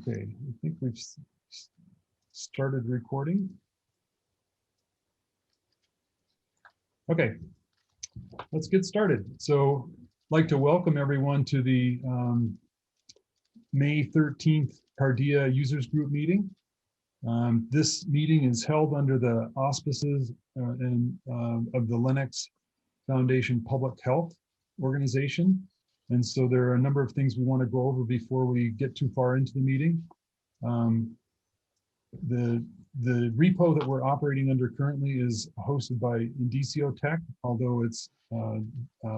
Okay, I think we've started recording. Okay, let's get started. So I'd like to welcome everyone to the May 13th Cardea Users Group meeting. This meeting is held under the auspices of the Linux Foundation Public Health Organization. And so there are a number of things we want to go over before we get too far into the meeting. The repo that we're operating under currently is hosted by Indicio Tech, although it's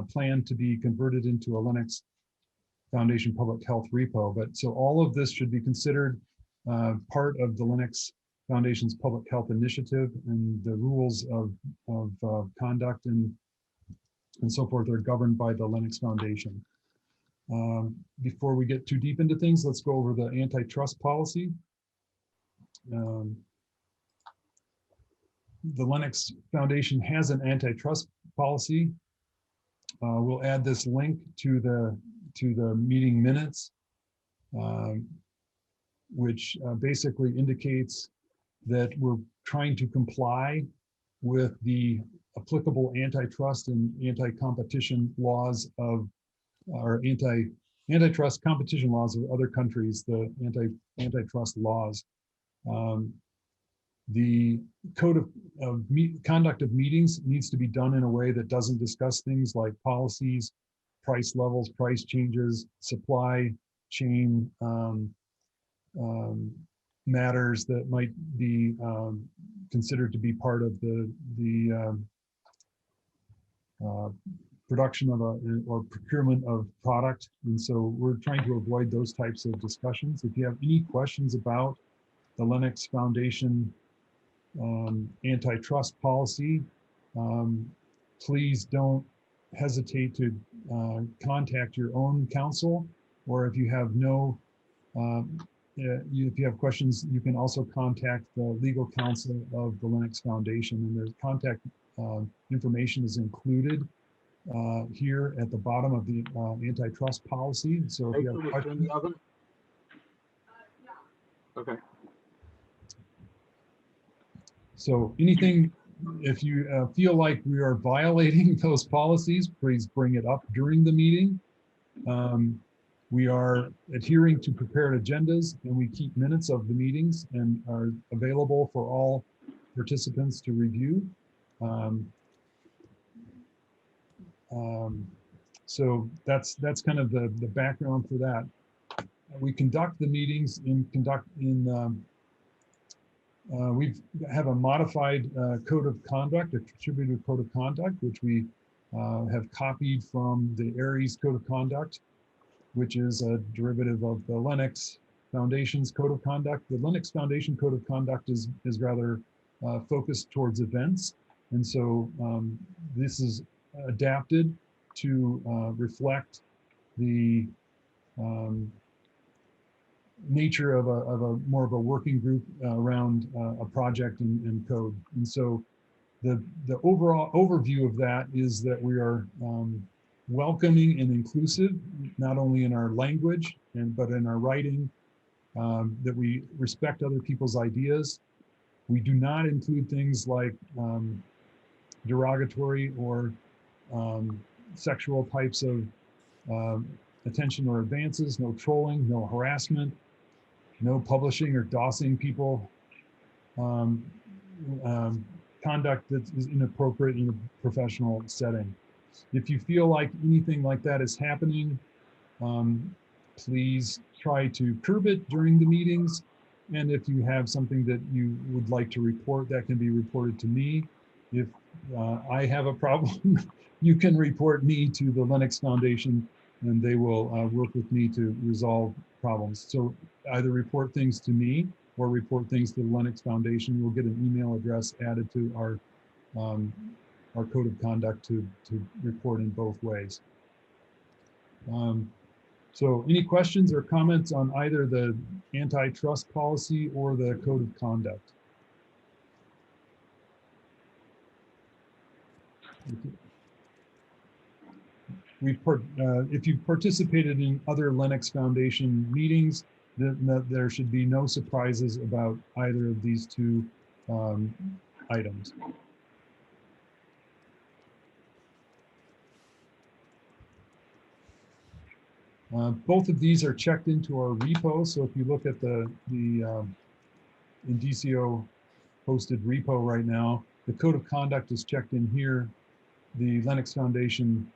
planned to be converted into a Linux Foundation Public Health repo. But so all of this should be considered part of the Linux Foundation's Public Health Initiative, and the rules of conduct and so forth are governed by the Linux Foundation. Before we get too deep into things, let's go over the antitrust policy. The Linux Foundation has an antitrust policy. We'll add this link to the meeting minutes, which basically indicates that we're trying to comply with the applicable antitrust and anti-competition laws of, or antitrust competition laws of other countries, the antitrust laws. The code of conduct of meetings needs to be done in a way that doesn't discuss things like policies, price levels, price changes, supply chain matters that might be considered to be part of the production of or procurement of product. And so we're trying to avoid those types of discussions. If you have any questions about the Linux Foundation antitrust policy, please don't hesitate to contact your own counsel, or if you have if you have questions, you can also contact the legal counsel of the Linux Foundation, and their contact information is included here at the bottom of the antitrust policy. So if you have questions, okay. So anything, if you feel like we are violating those policies, please bring it up during the meeting. We are adhering to prepared agendas, and we keep minutes of the meetings and are available for all participants to review. So that's kind of the background for that. We conduct the meetings we have a modified code of conduct, a contributed code of conduct, which we have copied from the Aries code of conduct, which is a derivative of the Linux Foundation's code of conduct. The Linux Foundation code of conduct is rather focused towards events. And so this is adapted to reflect the nature of a more of a working group around a project and code. And so the overall overview of that is that we are welcoming and inclusive, not only in our language but in our writing, that we respect other people's ideas. We do not include things like derogatory or sexual types of attention or advances, no trolling, no harassment, no publishing or dossing people, conduct that is inappropriate in a professional setting. If you feel like anything like that is happening, please try to curb it during the meetings. And if you have something that you would like to report, that can be reported to me. If I have a problem, you can report me to the Linux Foundation, and they will work with me to resolve problems. So either report things to me or report things to the Linux Foundation. We'll get an email address added to our code of conduct to report in both ways. So any questions or comments on either the antitrust policy or the code of conduct? If you've participated in other Linux Foundation meetings, there should be no surprises about either of these two items. Both of these are checked into our repo. So if you look at the Indicio hosted repo right now, the code of conduct is checked in here. The Linux Foundation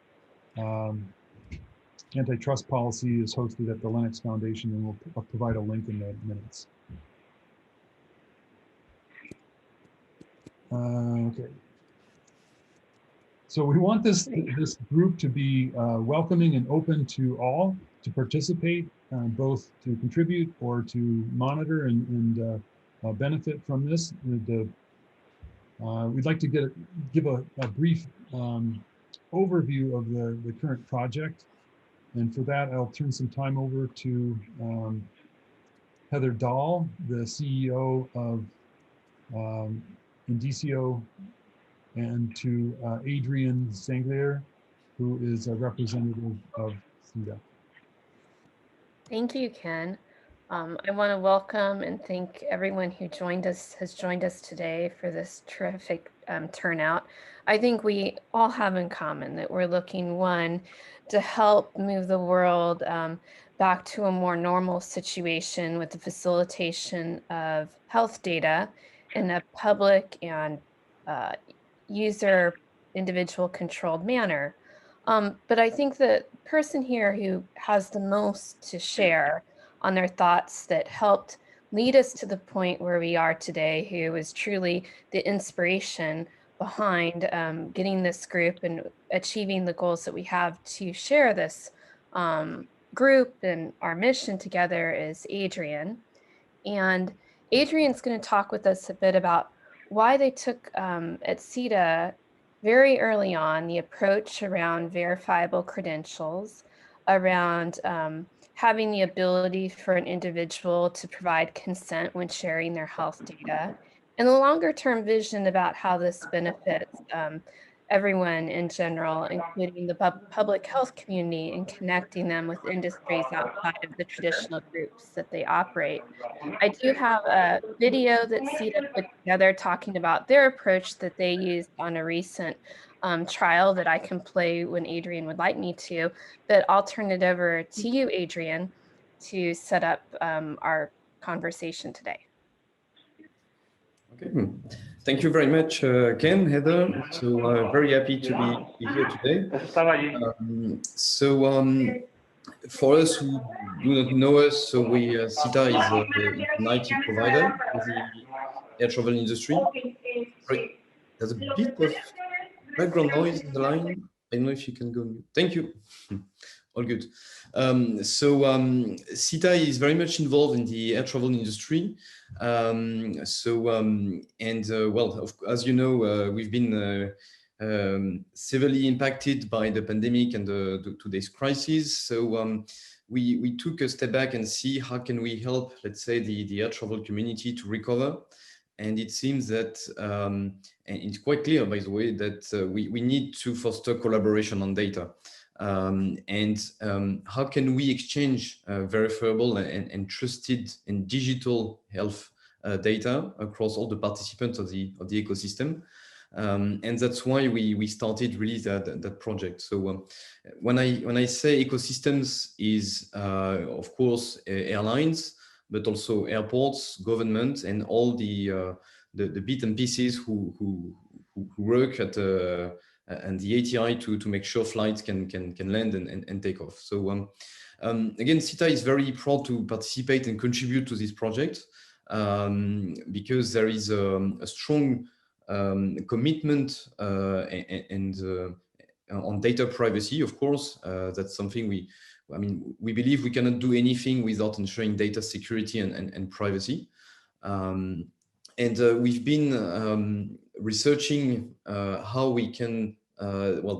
antitrust policy is hosted at the Linux Foundation, and we'll provide a link in the minutes. Okay. So we want this group to be welcoming and open to all to participate, both to contribute or to monitor and benefit from this. We'd like to give a brief overview of the current project. And for that, I'll turn some time over to Heather Dahl, the CEO of Indicio, and to Adrian Sanglier, who is a representative of CETA. Thank you, Ken. I want to welcome and thank everyone who has joined us today for this terrific turnout. I think we all have in common that we're looking, one, to help move the world back to a more normal situation with the facilitation of health data in a public and user individual controlled manner. But I think the person here who has the most to share on their thoughts that helped lead us to the point where we are today, who is truly the inspiration behind getting this group and achieving the goals that we have to share this group and our mission together, is Adrian. And Adrian's going to talk with us a bit about why they took at CETA very early on the approach around verifiable credentials, around having the ability for an individual to provide consent when sharing their health data, and the longer term vision about how this benefits everyone in general, including the public health community, and connecting them with industries outside of the traditional groups that they operate. I do have a video that CETA put together talking about their approach that they used on a recent trial that I can play when Adrian would like me to, but I'll turn it over to you, Adrian, to set up our conversation today. Okay, thank you very much, Ken, Heather. So very happy to be here today. For us who do not know us, so CETA is an IT provider in the air travel industry. Sorry, there's a bit of background noise in the line. I don't know if you can go mute. Thank you. All good. CETA is very much involved in the air travel industry. As you know, we've been severely impacted by the pandemic and today's crisis. So we took a step back and see how can we help, let's say, the air travel community to recover. And it seems that, and it's quite clear, by the way, that we need to foster collaboration on data. How can we exchange verifiable and trusted and digital health data across all the participants of the ecosystem? And that's why we started really that project. So when I say ecosystems, is of course airlines, but also airports, government, and all the bits and pieces who work at and the ATI to make sure flights can land and take off. So again, CETA is very proud to participate and contribute to this project because there is a strong commitment on data privacy. Of course, that's something we believe we cannot do anything without ensuring data security and privacy. We've been researching how we can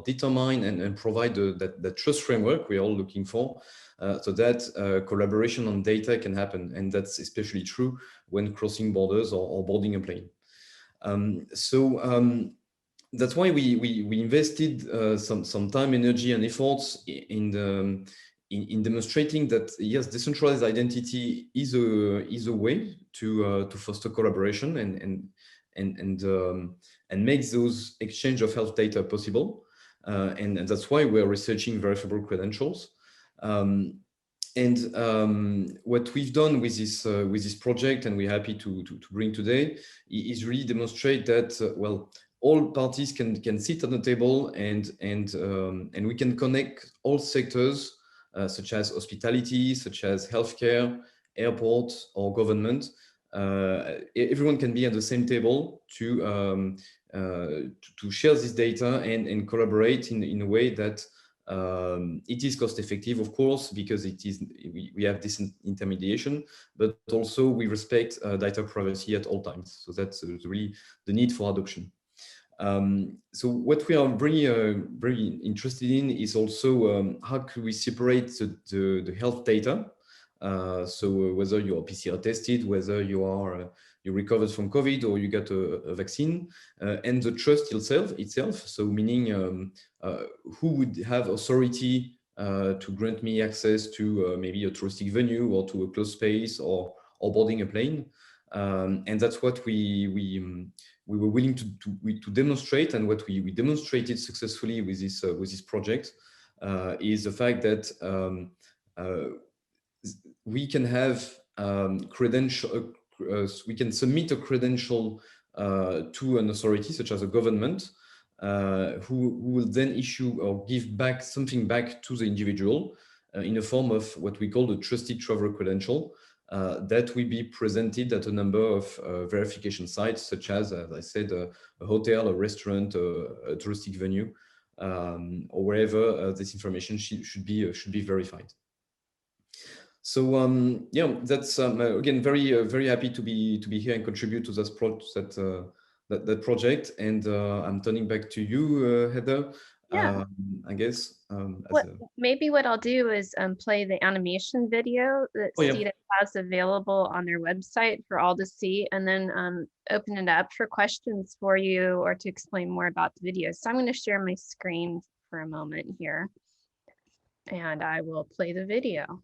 determine and provide that trust framework we're all looking for, so that collaboration on data can happen. And that's especially true when crossing borders or boarding a plane. That's why we invested some time, energy, and efforts in in demonstrating that yes, decentralized identity is a way to foster collaboration and make those exchange of health data possible, and that's why we're researching verifiable credentials. What we've done with this project, and we're happy to bring today, is really demonstrate that well, all parties can sit at the table and we can connect all sectors, such as hospitality, such as healthcare, airport, or government. Everyone can be at the same table to share this data and collaborate in a way that it is cost effective, of course, because we have this intermediation, but also we respect data privacy at all times. So that's really the need for adoption. So what we are very interested in is also how can we separate the health data. So whether you are PCR tested, whether you recovered from COVID or you got a vaccine, and the trust itself. So meaning who would have authority to grant me access to maybe a touristic venue or to a closed space or boarding a plane. And that's what we were willing to demonstrate, and what we demonstrated successfully with this project is the fact that we can have credential. We can submit a credential to an authority, such as a government, who will then issue or give back something back to the individual in the form of what we call the trusted traveler credential. That will be presented at a number of verification sites, such as I said, a hotel, a restaurant, a touristic venue, or wherever this information should be verified. So yeah, that's again very happy to be here and contribute to this that project. And I'm turning back to you, Heather. Yeah. I guess. Maybe what I'll do is play the animation video that CETA has available on their website for all to see, and then open it up for questions for you or to explain more about the video. So I'm going to share my screen for a moment here, and I will play the video.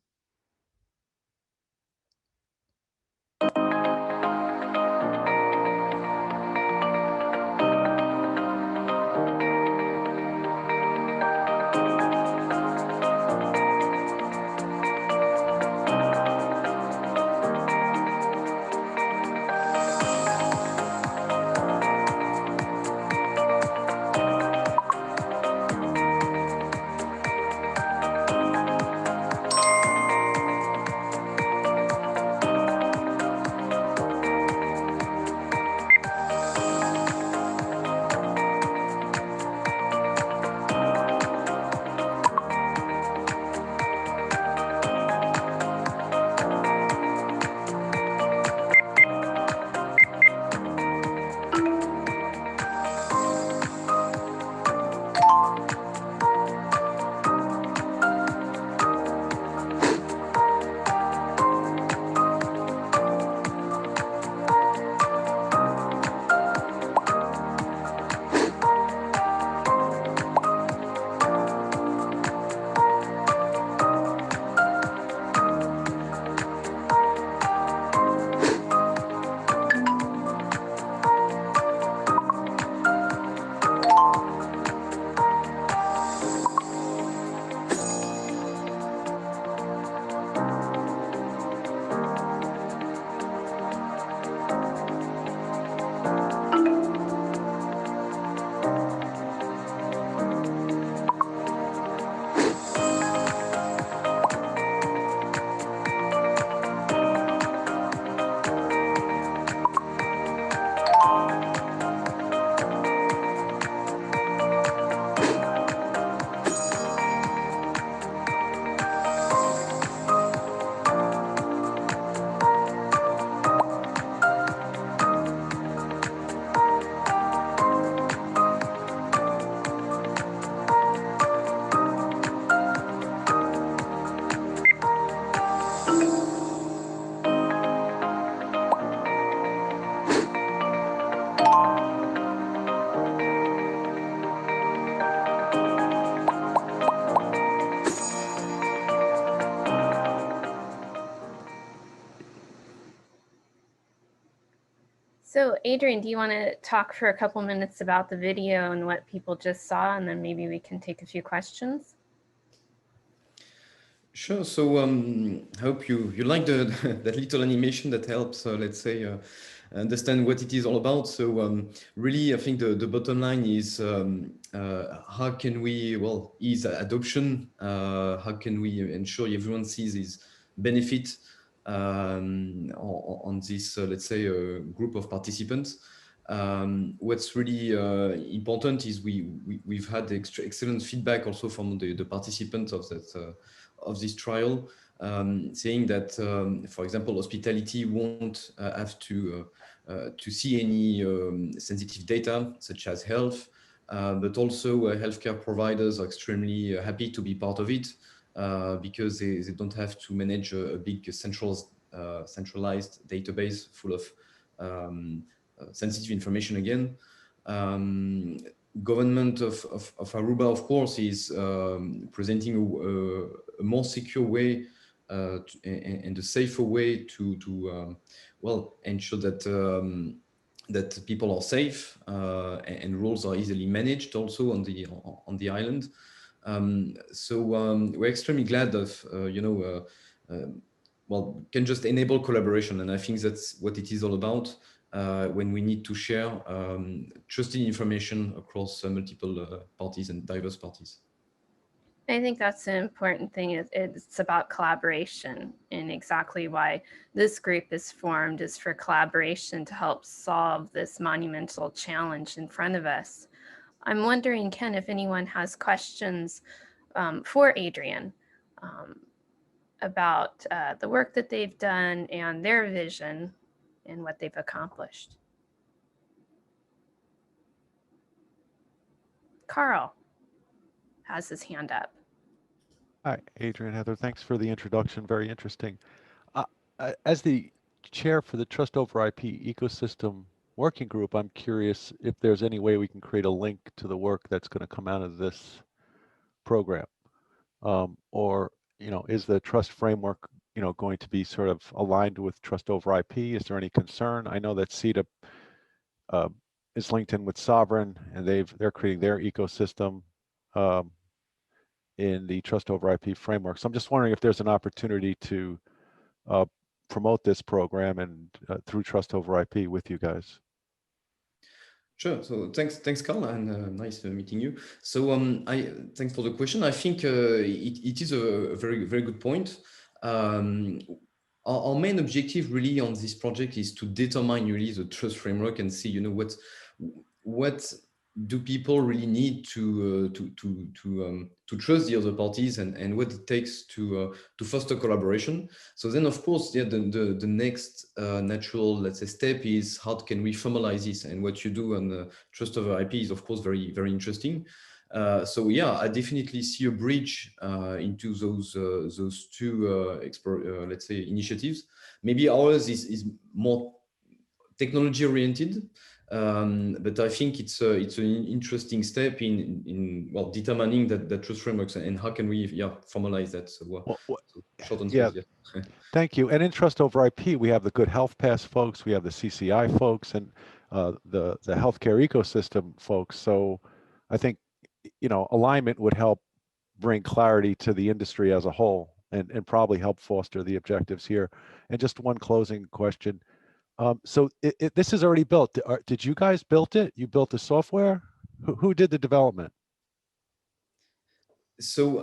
So Adrian, do you want to talk for a couple minutes about the video and what people just saw, and then maybe we can take a few questions? Sure. So I hope you like that little animation that helps, let's say, understand what it is all about. So really, I think the bottom line is how can we, well, ease adoption? How can we ensure everyone sees his benefit on this, let's say, group of participants? What's really important is we've had excellent feedback also from the participants of that of this trial, saying that, for example, hospitality won't have to see any sensitive data such as health, but also healthcare providers are extremely happy to be part of it because they don't have to manage a big centralized database full of sensitive information again. Government of Aruba, of course, is presenting a more secure way and a safer way to well, ensure that that people are safe and rules are easily managed also on the island. So we're extremely glad of well, can just enable collaboration, and I think that's what it is all about. When we need to share trusted information across multiple parties and diverse parties. I think that's an important thing. It's about collaboration, and exactly why this group is formed is for collaboration to help solve this monumental challenge in front of us. I'm wondering, Ken, if anyone has questions for Adrian about the work that they've done and their vision and what they've accomplished. Carl has his hand up. Hi, Adrian, Heather. Thanks for the introduction. Very interesting. As the chair for the Trust over IP ecosystem working group, I'm curious if there's any way we can create a link to the work that's going to come out of this program, or is the trust framework going to be sort of aligned with Trust over IP? Is there any concern? I know that CETA is linked in with Sovereign, and they're creating their ecosystem in the Trust over IP framework. So I'm just wondering if there's an opportunity to promote this program and through Trust over IP with you guys. Sure. So thanks, Carl, and nice meeting you. So thanks for the question. I think it is a very good point. Our main objective really on this project is to determine really the trust framework and see, what do people really need to trust the other parties, and what it takes to foster collaboration. So then, of course, yeah, the next natural, let's say, step is how can we formalize this, and what you do on the trust over IP is, of course, very interesting. So yeah, I definitely see a bridge into those two let's say initiatives. Maybe ours is more technology oriented. But I think it's an interesting step in well, determining that trust frameworks, and how can we formalize that. So, so short answer is yeah. Thank you. And in Trust over IP, we have the Good Health Pass folks, we have the CCI folks, and the healthcare ecosystem folks. So I think alignment would help bring clarity to the industry as a whole, and probably help foster the objectives here. And just one closing question. So this is already built. Did you guys build it? You built the software? Who did the development? So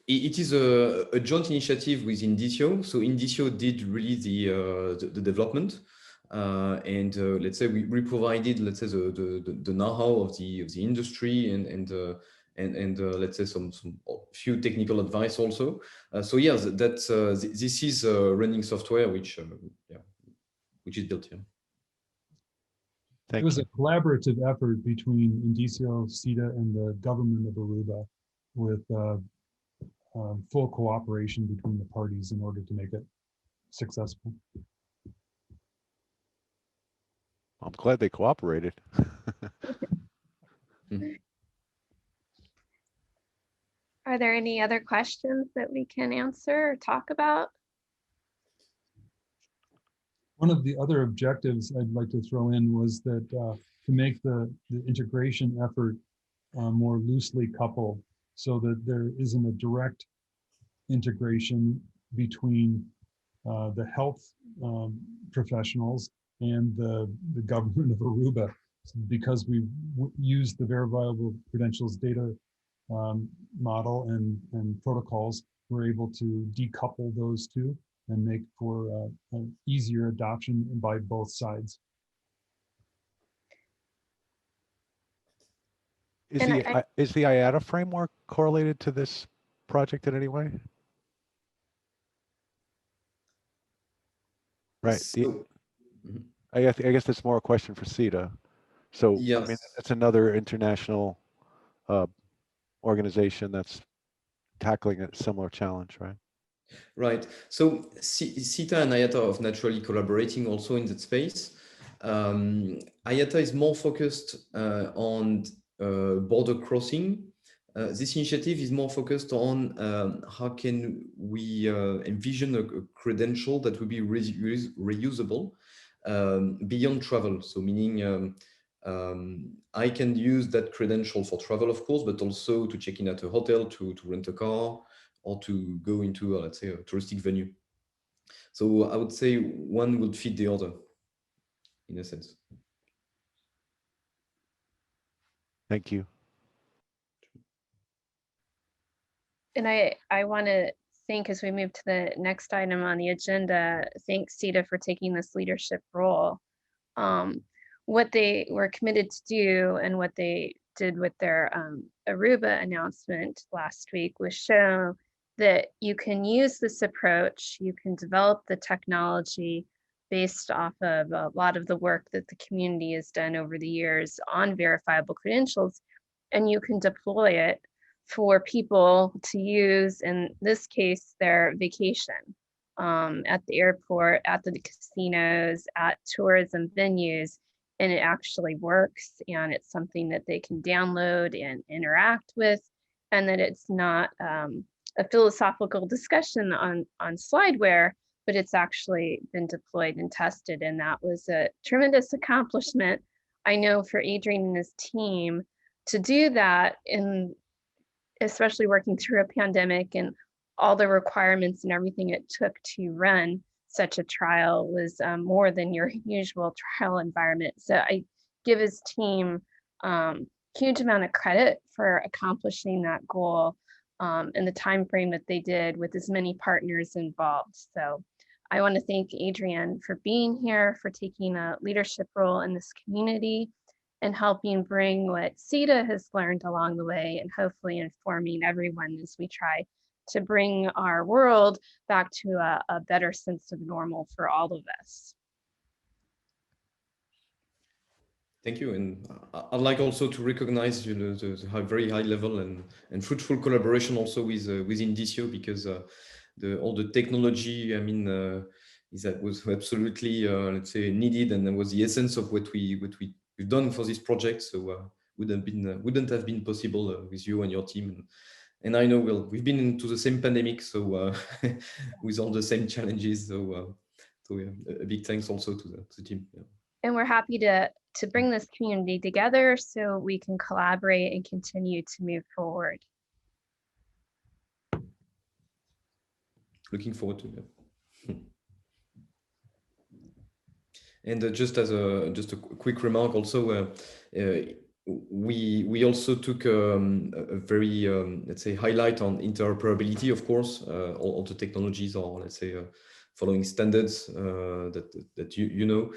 it is a joint initiative with Indicio. So Indicio did really the development, and let's say we provided, let's say, the know-how of the industry and let's say some few technical advice also. So yes, that's this is running software which is built here. Thank It was you. a collaborative effort between Indicio, CETA, and the government of Aruba, with full cooperation between the parties in order to make it successful. I'm glad they cooperated. Are there any other questions that we can answer or talk about? One of the other objectives I'd like to throw in was that to make the integration effort more loosely coupled so that there isn't a direct integration between the health professionals and the government of Aruba. Because we use the verifiable credentials data model and protocols, we're able to decouple those two and make for an easier adoption by both sides. Is And is the IATA framework correlated to this project in any way? Right. So, Mhm. I guess that's more a question for CETA. So, I mean, Yes. that's another international organization that's tackling a similar challenge, right? Right. So CETA and IATA are naturally collaborating also in that space. IATA is more focused on border crossing. This initiative is more focused on how can we envision a credential that will be reusable beyond travel. So meaning I can use that credential for travel, of course, but also to check in at a hotel, to rent a car, or to go into, let's say, a touristic venue. So I would say one would fit the other, in a sense. Thank you. And I want to thank, as we move to the next item on the agenda, thank CETA for taking this leadership role. What they were committed to do and what they did with their Aruba announcement last week was show that you can use this approach, you can develop the technology based off of a lot of the work that the community has done over the years on verifiable credentials, and you can deploy it for people to use, in this case, their vacation at the airport, at the casinos, at tourism venues, and it actually works, and it's something that they can download and interact with, and that it's not a philosophical discussion on slideware, but it's actually been deployed and tested, and that was a tremendous accomplishment, I know, for Adrian and his team to do that, in especially working through a pandemic and all the requirements and everything it took to run such a trial was more than your usual trial environment. So I give his team huge amount of credit for accomplishing that goal in the time frame that they did with as many partners involved. So I want to thank Adrian for being here, for taking a leadership role in this community and helping bring what CETA has learned along the way, and hopefully informing everyone as we try to bring our world back to a better sense of normal for all of us. Thank you, and I'd like also to recognize, you know, the very high level and fruitful collaboration also with Indicio, because all the technology, I mean, that was absolutely let's say needed, and that was the essence of what we've done for this project. So wouldn't have been possible with you and your team. And I know we've been into the same pandemic, so with all the same challenges. So yeah, a big thanks also to the team. Yeah. And we're happy to bring this community together so we can collaborate and continue to move forward. Looking forward to it. And just a quick remark also, we also took a very let's say highlight on interoperability. Of course, all the technologies are, let's say, following standards that you know.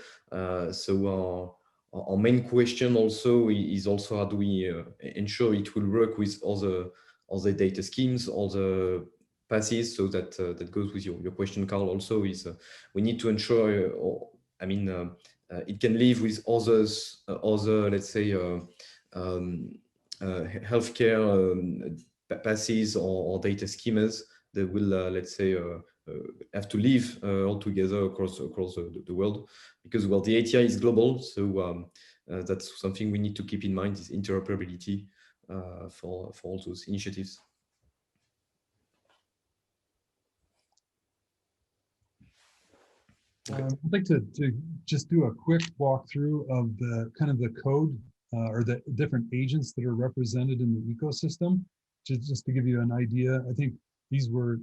So our main question also is also how do we ensure it will work with other data schemes, other passes. So that goes with your question, Carl. Also is we need to ensure. I mean, it can live with other, let's say, healthcare passes or data schemas that will, let's say, have to live all together across the world, because well, the ATI is global, so that's something we need to keep in mind, is interoperability for all those initiatives. I'd like to just do a quick walkthrough of the kind of the code or the different agents that are represented in the ecosystem, just to give you an idea. I think these were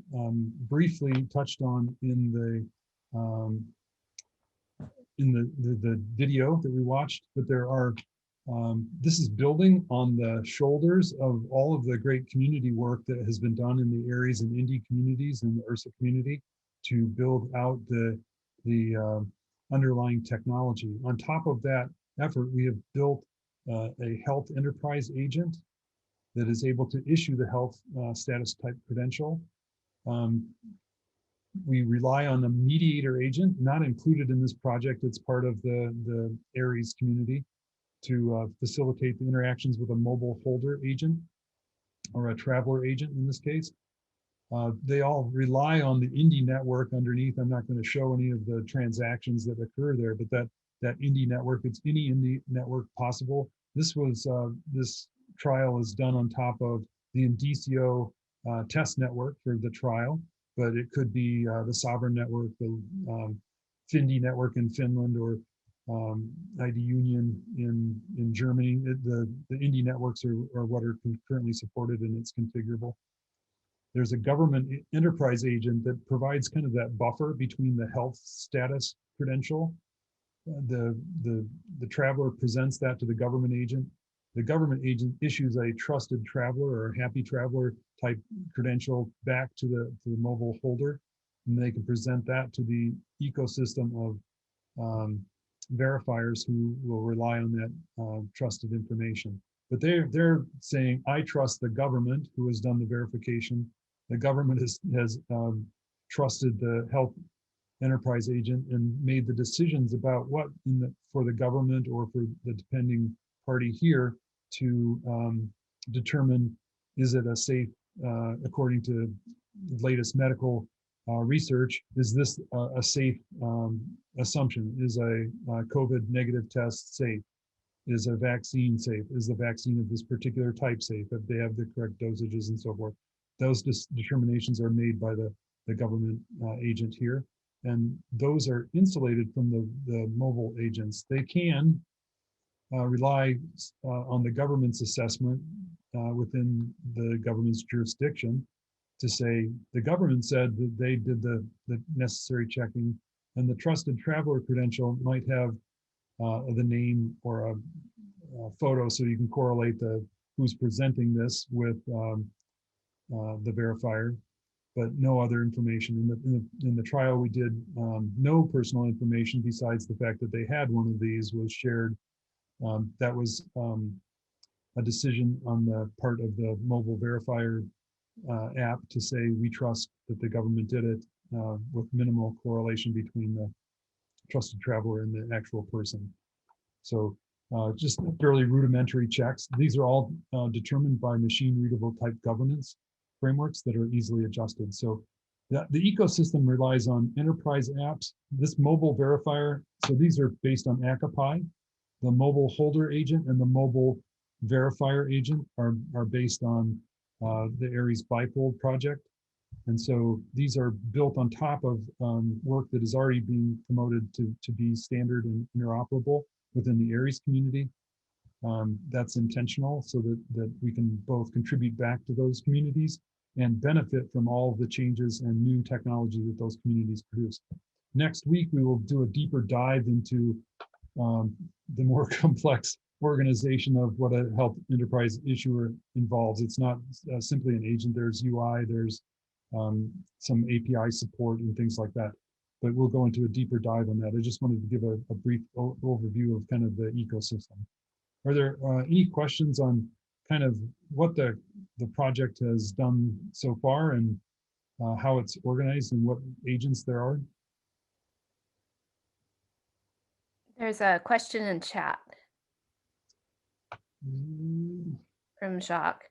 briefly touched on in the video that we watched, but there are, this is building on the shoulders of all of the great community work that has been done in the Aries and Indie communities and the URSA community to build out the underlying technology. On top of that effort, we have built a health enterprise agent that is able to issue the health status type credential. We rely on a mediator agent, not included in this project. It's part of the Aries community to facilitate the interactions with a mobile holder agent or a traveler agent in this case. They all rely on the Indie network underneath. I'm not going to show any of the transactions that occur there, but that Indie network, it's any Indie network possible. This was this trial is done on top of the Indicio test network for the trial, but it could be the Sovereign network, the Findi network in Finland, or ID Union in Germany. The Indie networks are what are currently supported, and it's configurable. There's a government enterprise agent that provides kind of that buffer between the health status credential. The traveler presents that to the government agent. The government agent issues a trusted traveler or happy traveler type credential back to the mobile holder, and they can present that to the ecosystem of verifiers who will rely on that trusted information. But they're saying, I trust the government who has done the verification. The government has trusted the health enterprise agent and made the decisions about what for the government or for the depending party here to determine, is it a safe, according to latest medical research, is this a safe assumption? Is a COVID negative test safe? Is a vaccine safe? Is the vaccine of this particular type safe? If they have the correct dosages and so forth. Those determinations are made by the government agent here. And those are insulated from the mobile agents. They can rely on the government's assessment within the government's jurisdiction to say, the government said that they did the necessary checking, and the trusted traveler credential might have the name or a photo, so you can correlate who's presenting this with the verifier, but no other information. In the trial we did, no personal information besides the fact that they had one of these was shared. That was a decision on the part of the mobile verifier app to say, we trust that the government did it with minimal correlation between the trusted traveler and the actual person. So just fairly rudimentary checks. These are all determined by machine readable type governance frameworks that are easily adjusted. So the ecosystem relies on enterprise apps. This mobile verifier, so these are based on Akapi. The mobile holder agent and the mobile verifier agent are based on the Aries bifold project. And so these are built on top of work that is already being promoted to be standard and interoperable within the Aries community. That's intentional so that we can both contribute back to those communities and benefit from all of the changes and new technology that those communities produce. Next week, we will do a deeper dive into the more complex organization of what a health enterprise issuer involves. It's not simply an agent. There's UI, there's some API support and things like that. But we'll go into a deeper dive on that. I just wanted to give a brief overview of kind of the ecosystem. Are there any questions on kind of what the project has done so far and how it's organized and what agents there are? There's a question in chat from Jacques.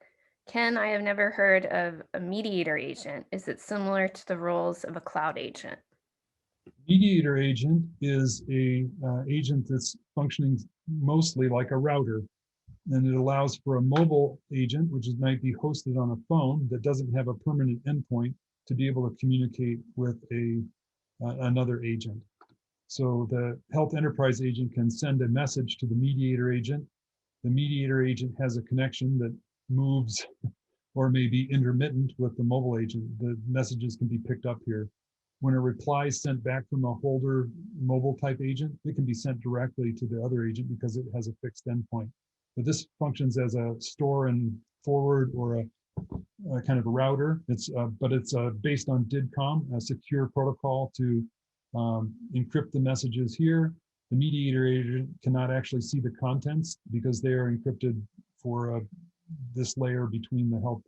Ken, I have never heard of a mediator agent. Is it similar to the roles of a cloud agent? Mediator agent is a agent that's functioning mostly like a router, and it allows for a mobile agent, which might be hosted on a phone that doesn't have a permanent endpoint, to be able to communicate with another agent. So the health enterprise agent can send a message to the mediator agent. The mediator agent has a connection that moves or may be intermittent with the mobile agent. The messages can be picked up here. When a reply is sent back from a holder mobile type agent, it can be sent directly to the other agent because it has a fixed endpoint. But this functions as a store and forward or a kind of a router. It's based on DIDCOM, a secure protocol to encrypt the messages here. The mediator agent cannot actually see the contents because they are encrypted for this layer between the health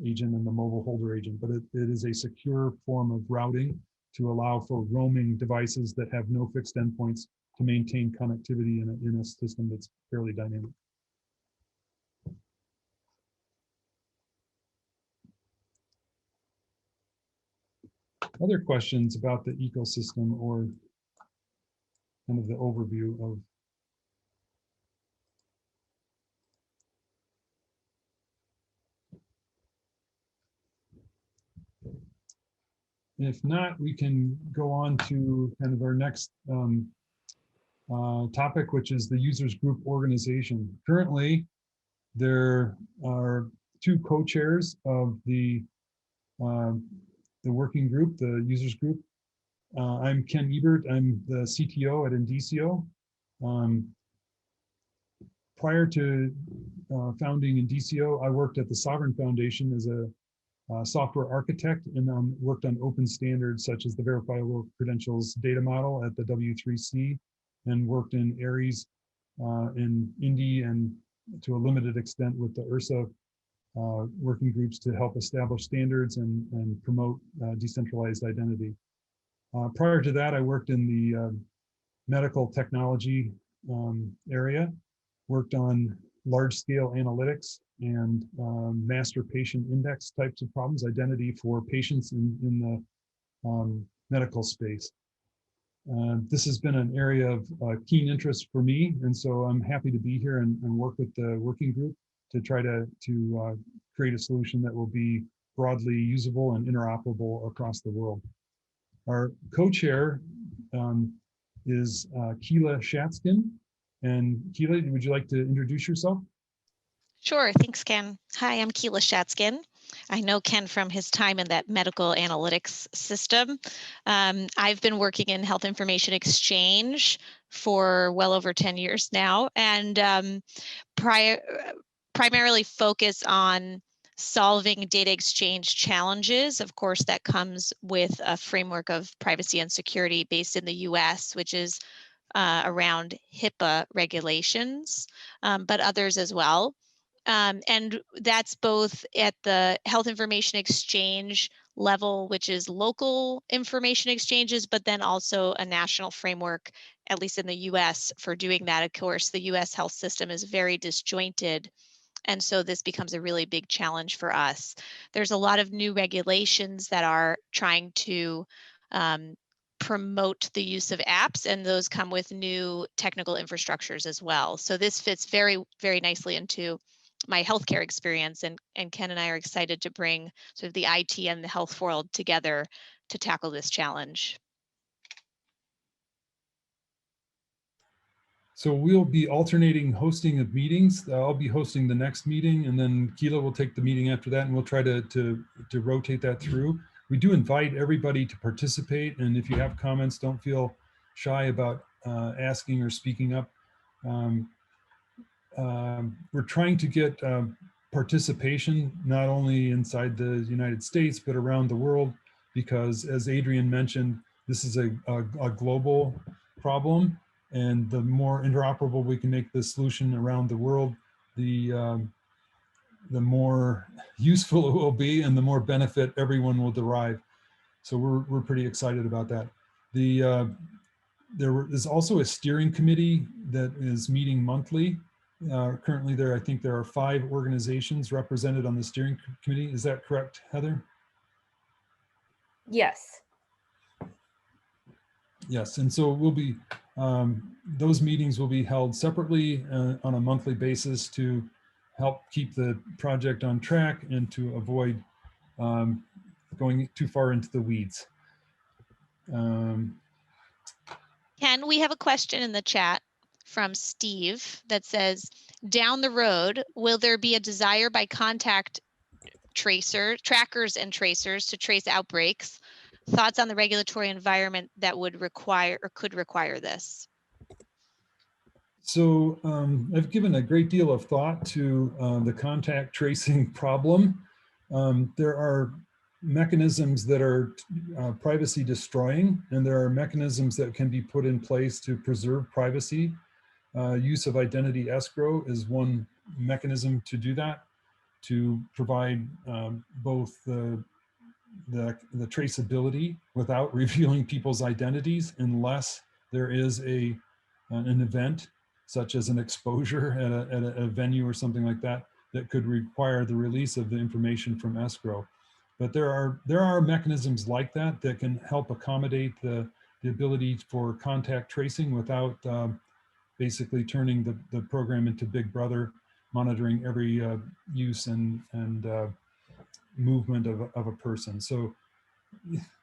agent and the mobile holder agent, but it is a secure form of routing to allow for roaming devices that have no fixed endpoints to maintain connectivity in a system that's fairly dynamic. Other questions about the ecosystem or kind of the overview of if not, we can go on to kind of our next topic, which is the users group organization. Currently, there are two co-chairs of the working group, the users group. I'm Ken Ebert. I'm the CTO at Indicio. Prior to founding Indicio, I worked at the Sovereign Foundation as a software architect and worked on open standards such as the verifiable credentials data model at the W3C, and worked in Aries in Indy and to a limited extent with the URSA working groups to help establish standards and promote decentralized identity. Prior to that, I worked in the medical technology area, worked on large-scale analytics and master patient index types of problems, identity for patients in the medical space. This has been an area of keen interest for me, and so I'm happy to be here and work with the working group to try to create a solution that will be broadly usable and interoperable across the world. Our co-chair is Keela Shatskin. And Keela, would you like to introduce yourself? Sure, thanks, Ken. Hi, I'm Keela Shatskin. I know Ken from his time in that medical analytics system. I've been working in health information exchange for well over 10 years now, and primarily focus on solving data exchange challenges. Of course, that comes with a framework of privacy and security based in the US, which is around HIPAA regulations, but others as well. And that's both at the health information exchange level, which is local information exchanges, but then also a national framework, at least in the US, for doing that. Of course, the US health system is very disjointed. And so this becomes a really big challenge for us. There's a lot of new regulations that are trying to promote the use of apps, and those come with new technical infrastructures as well. So this fits very, very nicely into my healthcare experience, and Ken and I are excited to bring sort of the IT and the health world together to tackle this challenge. So we'll be alternating hosting of meetings. I'll be hosting the next meeting, and then Keela will take the meeting after that, and we'll try to rotate that through. We do invite everybody to participate, and if you have comments, don't feel shy about asking or speaking up. We're trying to get participation not only inside the United States, but around the world, because as Adrian mentioned, this is a global problem. And the more interoperable we can make the solution around the world, the more useful it will be and the more benefit everyone will derive. So we're pretty excited about that. There is also a steering committee that is meeting monthly. Currently I think there are 5 organizations represented on the steering committee. Is that correct, Heather? Yes. Yes, and so we'll be, those meetings will be held separately on a monthly basis to help keep the project on track and to avoid going too far into the weeds. Ken, we have a question in the chat from Steve that says, down the road, will there be a desire by contact trackers and tracers to trace outbreaks? Thoughts on the regulatory environment that would require or could require this? So I've given a great deal of thought to the contact tracing problem. There are mechanisms that are privacy destroying, and there are mechanisms that can be put in place to preserve privacy. Use of identity escrow is one mechanism to do that, to provide both the traceability without revealing people's identities unless there is an event such as an exposure at a venue or something like that that could require the release of the information from escrow. But there are mechanisms like that that can help accommodate the ability for contact tracing without basically turning the program into Big Brother, monitoring every use and movement of a person. So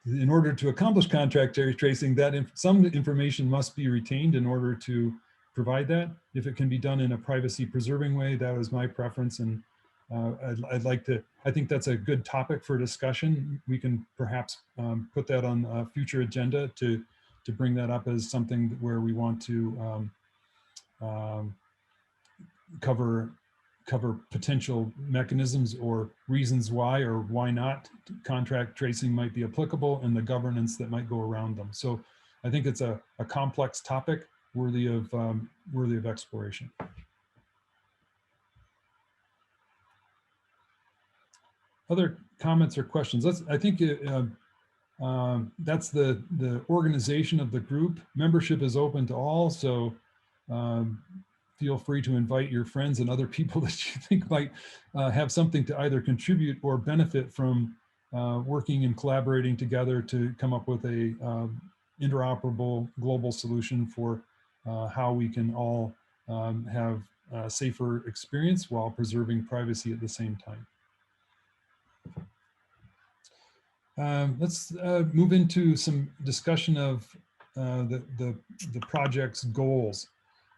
in order to accomplish contact tracing, some information must be retained in order to provide that. If it can be done in a privacy preserving way, that was my preference. And I think that's a good topic for discussion. We can perhaps put that on a future agenda to bring that up as something where we want to cover potential mechanisms or reasons why or why not contract tracing might be applicable and the governance that might go around them. So I think it's a complex topic worthy of exploration. Other comments or questions? I think that's the organization of the group. Membership is open to all, so feel free to invite your friends and other people that you think might have something to either contribute or benefit from working and collaborating together to come up with a interoperable global solution for how we can all have a safer experience while preserving privacy at the same time. Let's move into some discussion of the project's goals.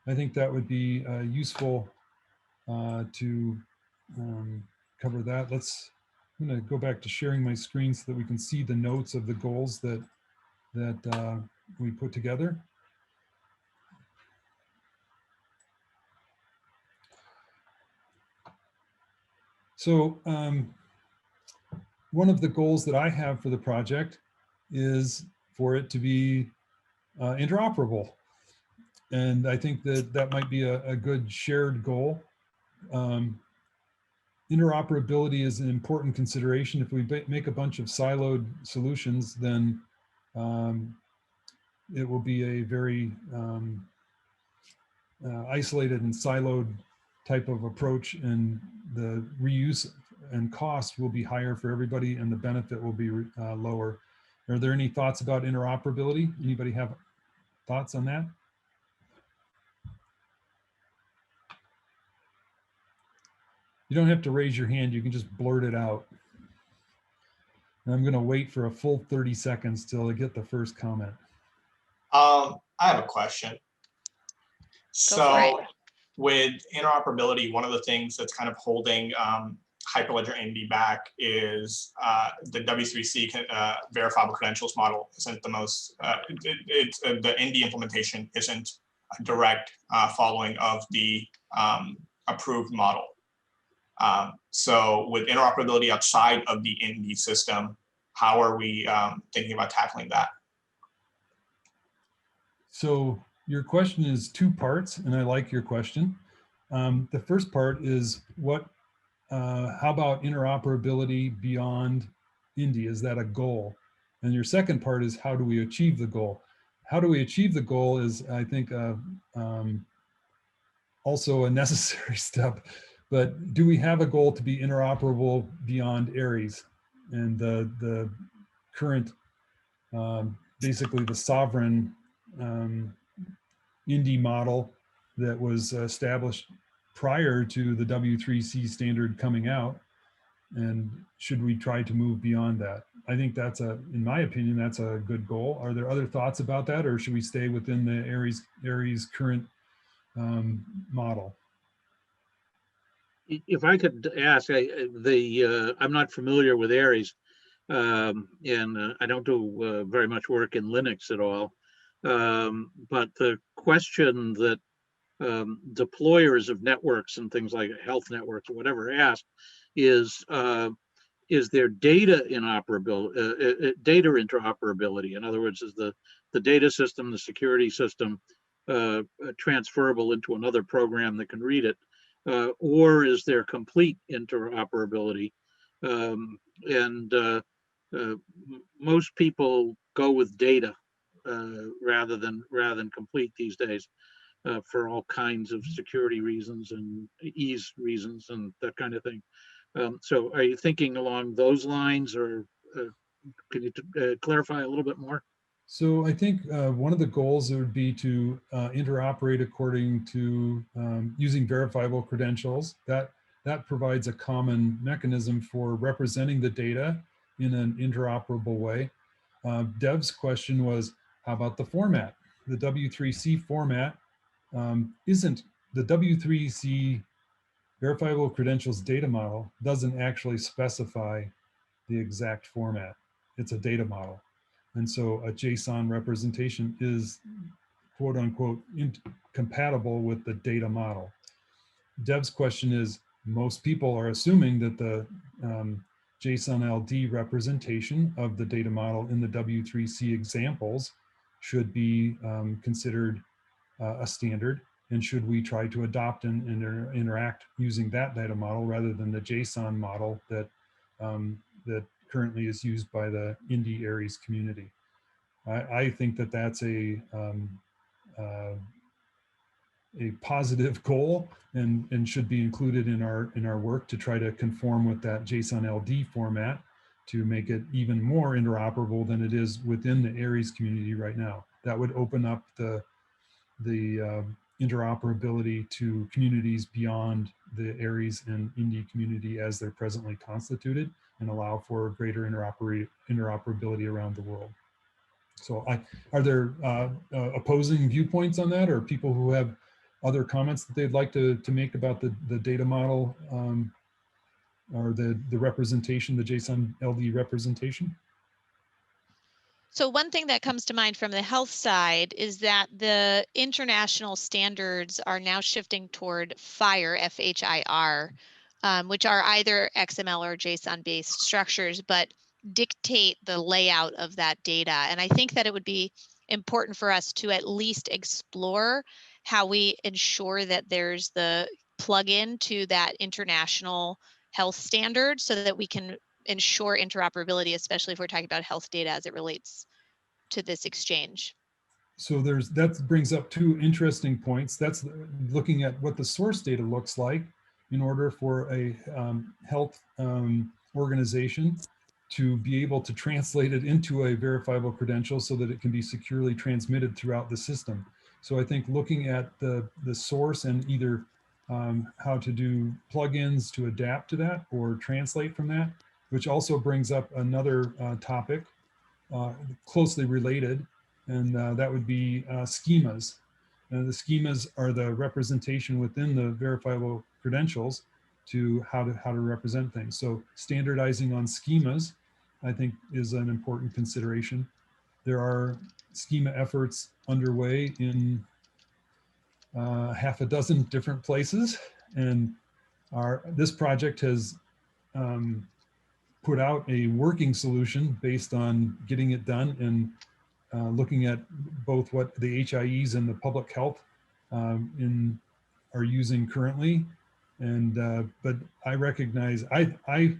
I think that would be useful to cover that. I'm going to go back to sharing my screen so that we can see the notes of the goals that we put together. So one of the goals that I have for the project is for it to be interoperable. And I think that might be a good shared goal. Interoperability is an important consideration. If we make a bunch of siloed solutions, then it will be a very isolated and siloed type of approach, and the reuse and cost will be higher for everybody and the benefit will be lower. Are there any thoughts about interoperability? Anybody have thoughts on that? You don't have to raise your hand, you can just blurt it out. And I'm gonna wait for a full 30 seconds till I get the first comment. I have a question. So with interoperability, one of the things that's kind of holding Hyperledger Indy back is the W3C verifiable credentials model isn't the most, the Indy implementation isn't a direct following of the approved model. So with interoperability outside of the Indy system, how are we thinking about tackling that? So your question is two parts, and I like your question. The first part is how about interoperability beyond Indy? Is that a goal? And your second part is how do we achieve the goal? How do we achieve the goal is, I think, also a necessary step. But do we have a goal to be interoperable beyond Aries and the current, basically the sovereign Indy model that was established prior to the W3C standard coming out? And should we try to move beyond that? I think that's in my opinion, that's a good goal. Are there other thoughts about that, or should we stay within the Aries current model? If I could ask, I'm not familiar with Aries, and I don't do very much work in Linux at all. But the question that deployers of networks and things like health networks or whatever ask is there data data interoperability? In other words, is the data system, the security system, transferable into another program that can read it, or is there complete interoperability? Most people go with data rather than complete these days. For all kinds of security reasons and ease reasons and that kind of thing. So are you thinking along those lines, or can you clarify a little bit more? So I think one of the goals would be to interoperate according to using verifiable credentials. That provides a common mechanism for representing the data in an interoperable way. Dev's question was, how about the format? The W3C format isn't the W3C verifiable credentials data model doesn't actually specify the exact format. It's a data model. And so a JSON representation is quote unquote compatible with the data model. Dev's question is, most people are assuming that the JSON LD representation of the data model in the W3C examples should be considered a standard, and should we try to adopt and interact using that data model rather than the JSON model that that currently is used by the Indie Aries community. I think that that's a positive goal and should be included in our work to try to conform with that JSON LD format to make it even more interoperable than it is within the Aries community right now. That would open up the interoperability to communities beyond the Aries and Indie community as they're presently constituted, and allow for greater interoperability around the world. So are there opposing viewpoints on that, or people who have other comments that they'd like to make about the data model or the representation, the JSON LD representation? So one thing that comes to mind from the health side is that the international standards are now shifting toward FHIR, F-H-I-R, which are either XML or JSON-based structures, but dictate the layout of that data. And I think that it would be important for us to at least explore how we ensure that there's the plug-in to that international health standard so that we can ensure interoperability, especially if we're talking about health data as it relates to this exchange. So that brings up two interesting points. That's looking at what the source data looks like in order for a health organization to be able to translate it into a verifiable credential so that it can be securely transmitted throughout the system. So I think looking at the source and either how to do plugins to adapt to that or translate from that, which also brings up another topic closely related, and that would be schemas. The schemas are the representation within the verifiable credentials to how to represent things. So standardizing on schemas, I think, is an important consideration. There are schema efforts underway in half a dozen different places, and this project has put out a working solution based on getting it done and looking at both what the HIEs and the public health are using currently. And but I recognize, I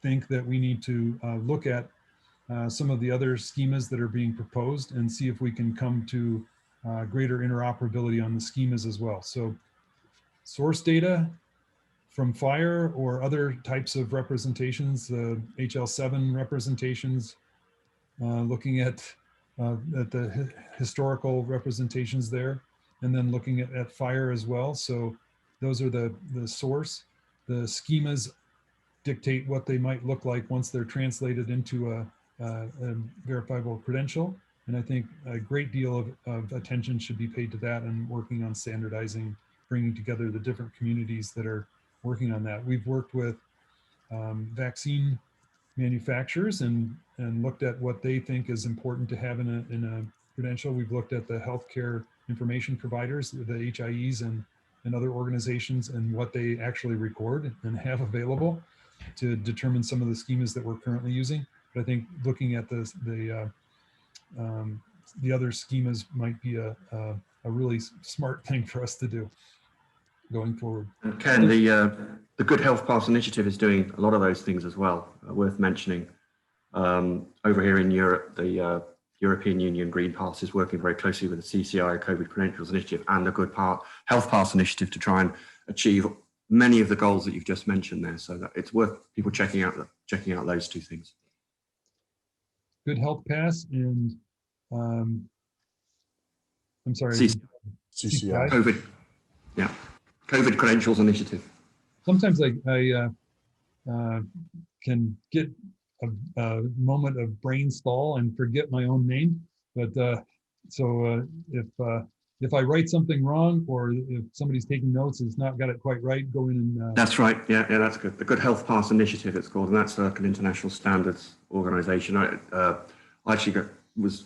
think that we need to look at some of the other schemas that are being proposed and see if we can come to greater interoperability on the schemas as well. So source data from FHIR or other types of representations, the HL7 representations, looking at the historical representations there, and then looking at FHIR as well. So those are the source. The schemas dictate what they might look like once they're translated into a verifiable credential. And I think a great deal of attention should be paid to that and working on standardizing, bringing together the different communities that are working on that. We've worked with vaccine manufacturers and looked at what they think is important to have in a credential. We've looked at the healthcare information providers, the HIEs and other organizations, and what they actually record and have available to determine some of the schemas that we're currently using. But I think looking at the other schemas might be a really smart thing for us to do going forward. And Ken, the Good Health Pass initiative is doing a lot of those things as well, worth mentioning. Over here in Europe, the European Union Green Pass is working very closely with the CCI COVID Credentials Initiative and the Good Health Pass initiative to try and achieve many of the goals that you've just mentioned there. So that it's worth people checking out those two things. Good Health Pass and I'm sorry. CCI. COVID, yeah. COVID Credentials Initiative. Sometimes I can get a moment of brain stall and forget my own name. But so if I write something wrong or if somebody's taking notes and it's not got it quite right, go in and. That's right. Yeah, that's good. The Good Health Pass Initiative, it's called, and that's like an international standards organization. I actually was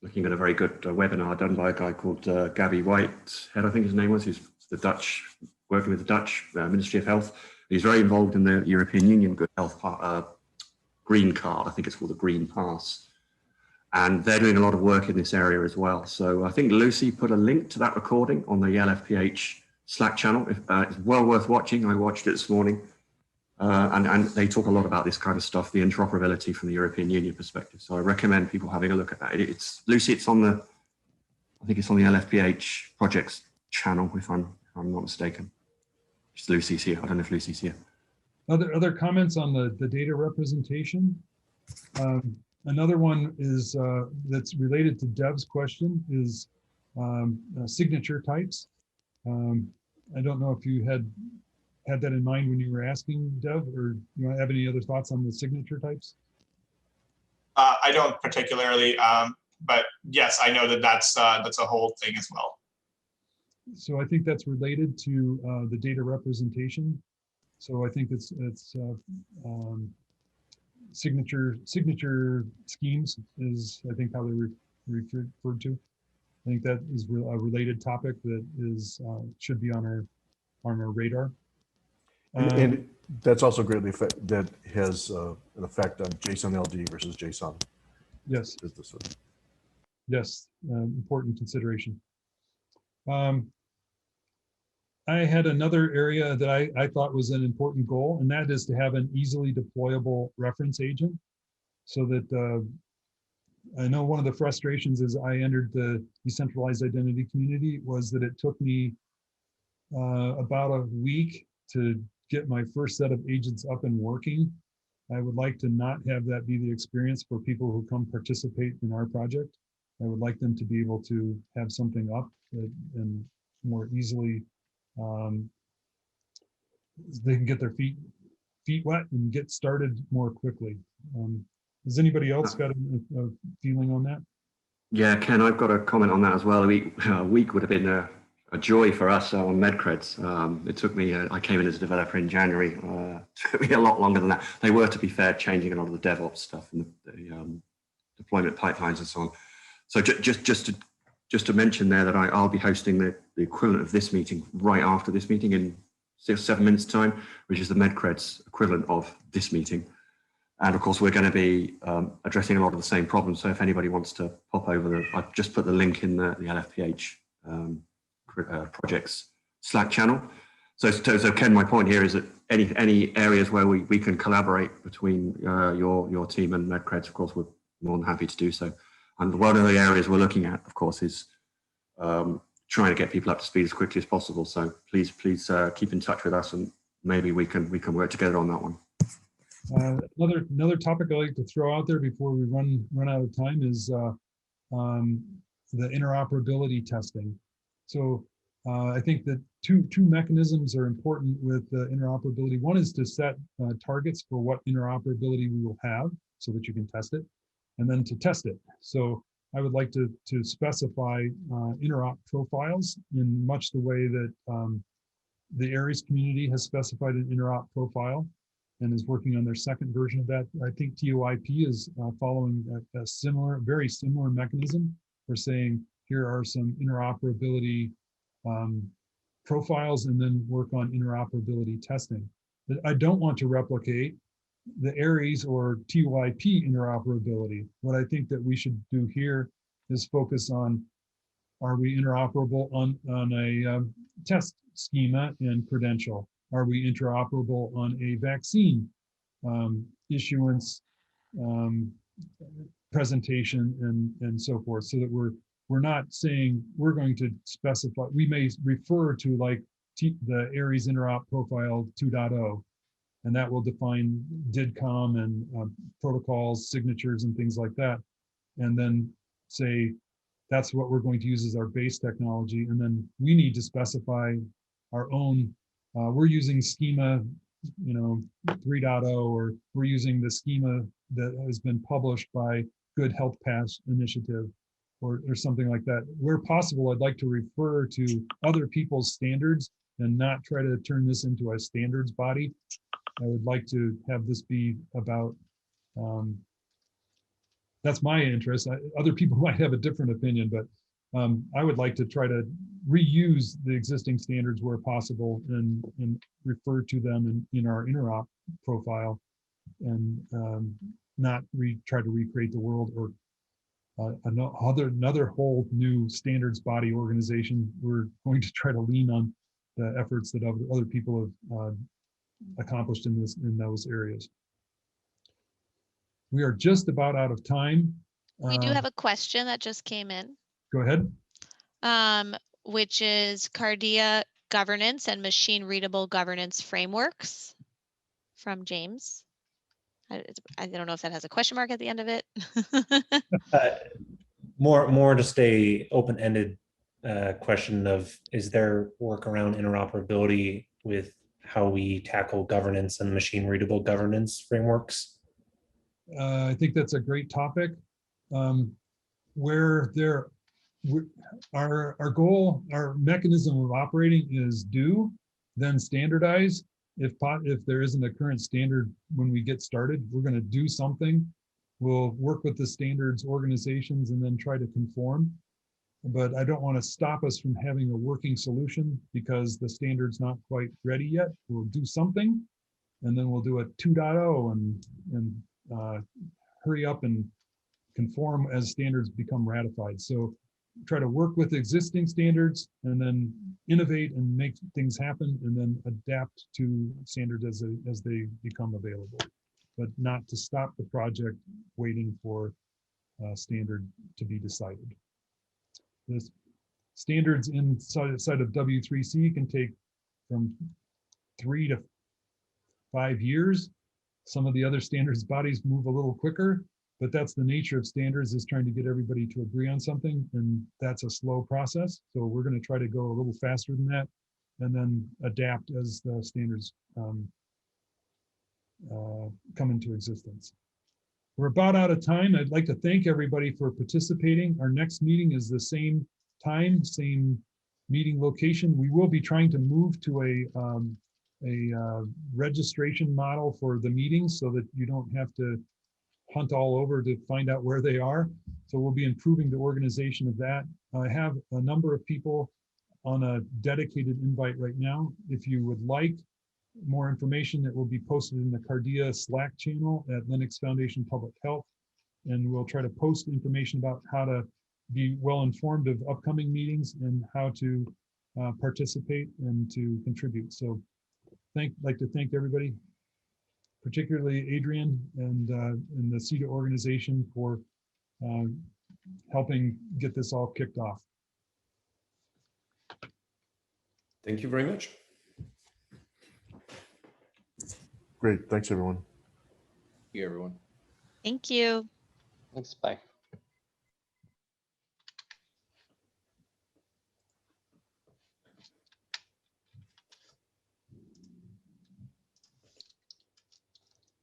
looking at a very good webinar done by a guy called Gabby Whitehead, I think his name was. He's the Dutch, working with the Dutch Ministry of Health. He's very involved in the European Union Good Health Green Card. I think it's called the Green Pass. And they're doing a lot of work in this area as well. So I think Lucy put a link to that recording on the LFPH Slack channel. It's well worth watching. I watched it this morning. And they talk a lot about this kind of stuff, the interoperability from the European Union perspective. So I recommend people having a look at that. It's Lucy, it's on the, I think it's on the LFPH projects channel, if I'm not mistaken. It's Lucy's here. I don't know if Lucy's here. Other comments on the data representation? Another one is that's related to Dev's question is signature types. I don't know if you had that in mind when you were asking, Dev, or you have any other thoughts on the signature types? I don't particularly, but yes, I know that's a whole thing as well. So I think that's related to the data representation. So I think it's signature schemes is, I think, how they're referred to. I think that is a related topic that is should be on our radar. And that's also greatly that has an effect on JSON LD versus JSON. Yes. Yes, important consideration. I had another area that I thought was an important goal, and that is to have an easily deployable reference agent so that I know one of the frustrations as I entered the decentralized identity community was that it took me about a week to get my first set of agents up and working. I would like to not have that be the experience for people who come participate in our project. I would like them to be able to have something up and more easily they can get their feet wet and get started more quickly. Has anybody else got a feeling on that? Yeah, Ken, I've got a comment on that as well. A week would have been a joy for us on MedCreds. It took me, I came in as a developer in January. It took me a lot longer than that. They were, to be fair, changing a lot of the DevOps stuff and the deployment pipelines and so on. So just to mention there that I'll be hosting the equivalent of this meeting right after this meeting in 6 or 7 minutes time, which is the MedCreds equivalent of this meeting. And of course, we're going to be addressing a lot of the same problems. So if anybody wants to pop over, I've just put the link in the LFPH projects Slack channel. So Ken, my point here is that any areas where we can collaborate between your team and MedCreds, of course, we're more than happy to do so. And one of the areas we're looking at, of course, is trying to get people up to speed as quickly as possible. So please keep in touch with us, and maybe we can work together on that one. Another topic I like to throw out there before we run out of time is the interoperability testing. So I think that two mechanisms are important with interoperability. One is to set targets for what interoperability we will have so that you can test it, and then to test it. So I would like to specify interop profiles in much the way that the Aries community has specified an interop profile and is working on their second version of that. I think TOIP is following a similar, very similar mechanism for saying, here are some interoperability profiles, and then work on interoperability testing. But I don't want to replicate the Aries or TOIP interoperability. What I think that we should do here is focus on, are we interoperable on a test schema and credential? Are we interoperable on a vaccine issuance presentation and so forth, so that we're not saying we're going to specify, we may refer to like the Aries interop profile 2.0, and that will define DIDCOM and protocols, signatures, and things like that. And then say, that's what we're going to use as our base technology. And then we need to specify our own, we're using schema, 3.0, or we're using the schema that has been published by Good Health Pass Initiative, or something like that. Where possible, I'd like to refer to other people's standards and not try to turn this into a standards body. I would like to have this be about, that's my interest. Other people might have a different opinion, but I would like to try to reuse the existing standards where possible and refer to them in our interop profile, and not try to recreate the world or another whole new standards body organization. We're going to try to lean on the efforts that other people have accomplished in those areas. We are just about out of time. We do have a question that just came in. Go ahead. Which is Cardea governance and machine readable governance frameworks, from James. I don't know if that has a question mark at the end of it. More just a open-ended question of, is there work around interoperability with how we tackle governance and machine readable governance frameworks? I think that's a great topic. Where our goal, our mechanism of operating is do, then standardize. If there isn't a current standard when we get started, we're going to do something. We'll work with the standards organizations and then try to conform. But I don't want to stop us from having a working solution because the standard's not quite ready yet. We'll do something, and then we'll do a 2.0 and hurry up and conform as standards become ratified. So try to work with existing standards and then innovate and make things happen, and then adapt to standards as they become available, but not to stop the project waiting for a standard to be decided. The standards inside of W3C can take from 3 to 5 years. Some of the other standards bodies move a little quicker, but that's the nature of standards, is trying to get everybody to agree on something, and that's a slow process. So we're going to try to go a little faster than that, and then adapt as the standards come into existence. We're about out of time. I'd like to thank everybody for participating. Our next meeting is the same time, same meeting location. We will be trying to move to a registration model for the meetings so that you don't have to hunt all over to find out where they are. So we'll be improving the organization of that. I have a number of people on a dedicated invite right now. If you would like more information, it will be posted in the Cardea Slack channel at Linux Foundation Public Health. And we'll try to post information about how to be well informed of upcoming meetings and how to participate and to contribute. So like to thank everybody, particularly Adrian and the CETA organization for helping get this all kicked off. Thank you very much. Great. Thanks, everyone. Thank you, everyone. Thank you. Thanks. Bye.